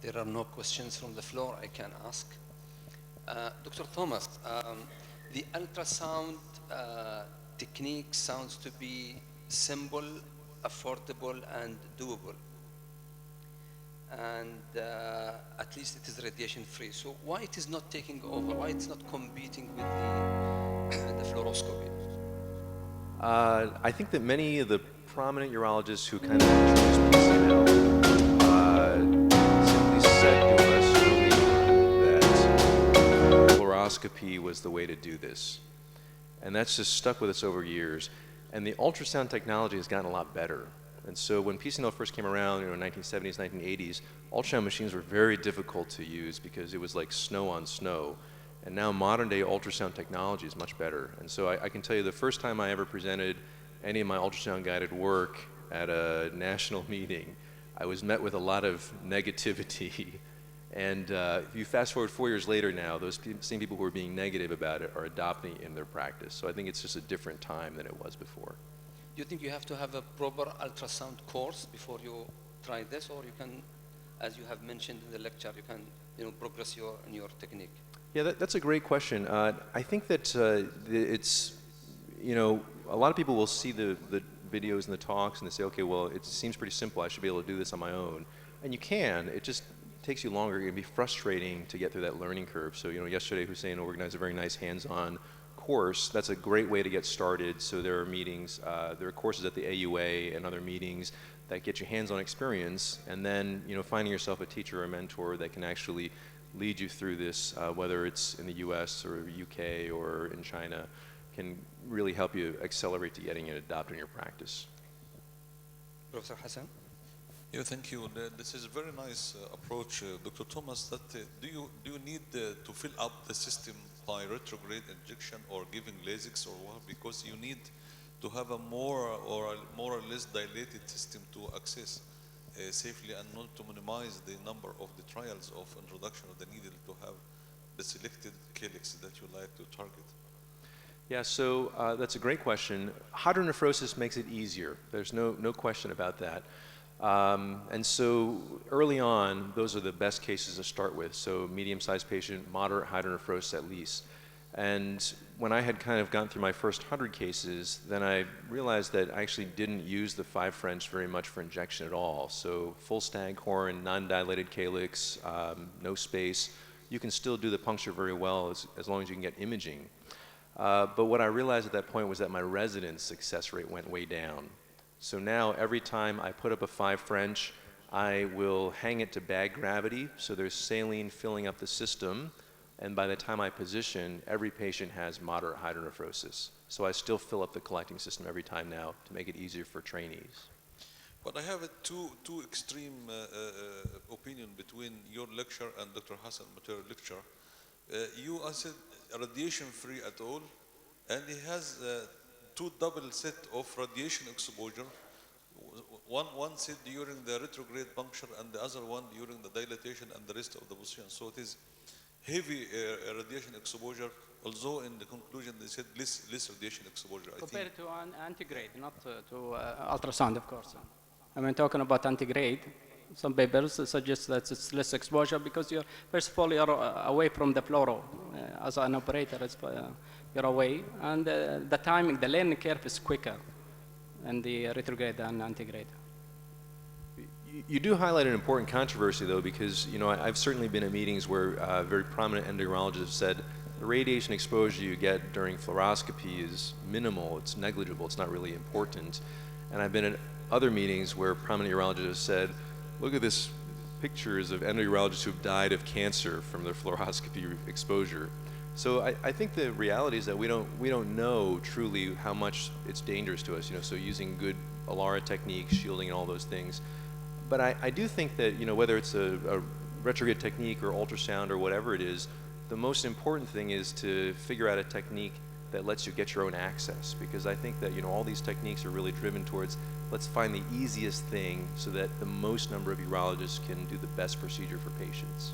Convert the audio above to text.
there are no questions from the floor I can ask. Dr. Thomas, the ultrasound technique sounds to be simple, affordable, and doable. And at least it is radiation-free. So why it is not taking over? Why it's not competing with the fluoroscopy? I think that many of the prominent urologists who kind of introduced PCNL simply said to us early that fluoroscopy was the way to do this. And that's just stuck with us over years. And the ultrasound technology has gotten a lot better. And so when PCNL first came around, 1970s, 1980s, ultrasound machines were very difficult to use because it was like snow on snow. And now modern day ultrasound technology is much better. And so I can tell you the first time I ever presented any of my ultrasound guided work at a national meeting, I was met with a lot of negativity. And if you fast forward 4 years later now, those same people who are being negative about it are adopting it in their practice. So I think it's just a different time than it was before. Do you think you have to have a proper ultrasound course before you try this, or you can, as you have mentioned in the lecture, you can progress in your technique? Yeah, that's a great question. I think that it's, a lot of people will see the videos and the talks and they say, okay, well, it seems pretty simple. I should be able to do this on my own. And you can. It just takes you longer. It can be frustrating to get through that learning curve. So, yesterday Hussein organized a very nice hands-on course. That's a great way to get started. So there are meetings, there are courses at the AUA and other meetings that get you hands-on experience, and then finding yourself a teacher or a mentor that can actually lead you through this, whether it's in the US or UK or in China, can really help you accelerate to getting it adopted in your practice. Professor Hassan? Yeah, thank you. This is a very nice approach, Dr. Thomas. That do you need to fill up the system by retrograde injection or giving Lasix or what? Because you need to have a more or less dilated system to access safely, and not to minimize the number of the trials of introduction of the needle to have the selected calyx that you like to target. Yeah, so that's a great question. Hydronephrosis makes it easier. There's no question about that. And so early on, those are the best cases to start with. So medium-sized patient, moderate hydronephrosis at least. And when I had kind of gone through my first 100 cases, then I realized that I actually didn't use the 5 French very much for injection at all. So full staghorn, non-dilated calyx, no space. You can still do the puncture very well as long as you can get imaging. But what I realized at that point was that my residence success rate went way down. So now every time I put up a 5 French, I will hang it to bag gravity, so there's saline filling up the system, and by the time I position, every patient has moderate hydronephrosis. So I still fill up the collecting system every time now to make it easier for trainees. But I have a two extreme opinion between your lecture and Dr. Hassan Mater lecture. You said radiation-free at all, and he has 2 double set of radiation exposure. One set during the retrograde puncture and the other one during the dilatation and the rest of the position. So it is heavy radiation exposure, although in the conclusion they said less radiation exposure. Compared to an antigrade, not to ultrasound, of course. I mean, talking about antigrade, some papers suggest that it's less exposure because you're, first of all, you're away from the fluoro. As an operator, you're away, and the timing, the learning curve is quicker in the retrograde than antigrade. You do highlight an important controversy, though, because I've certainly been at meetings where very prominent endocrinologists have said the radiation exposure you get during fluoroscopy is minimal, it's negligible, it's not really important. And I've been at other meetings where prominent urologists have said, look at this pictures of endourologists who've died of cancer from their fluoroscopy exposure. So I think the reality is that we don't know truly how much it's dangerous to us. So using good ALARA techniques, shielding, and all those things. But I do think that whether it's a retrograde technique or ultrasound or whatever it is, the most important thing is to figure out a technique that lets you get your own access. Because I think that all these techniques are really driven towards let's find the easiest thing so that the most number of urologists can do the best procedure for patients.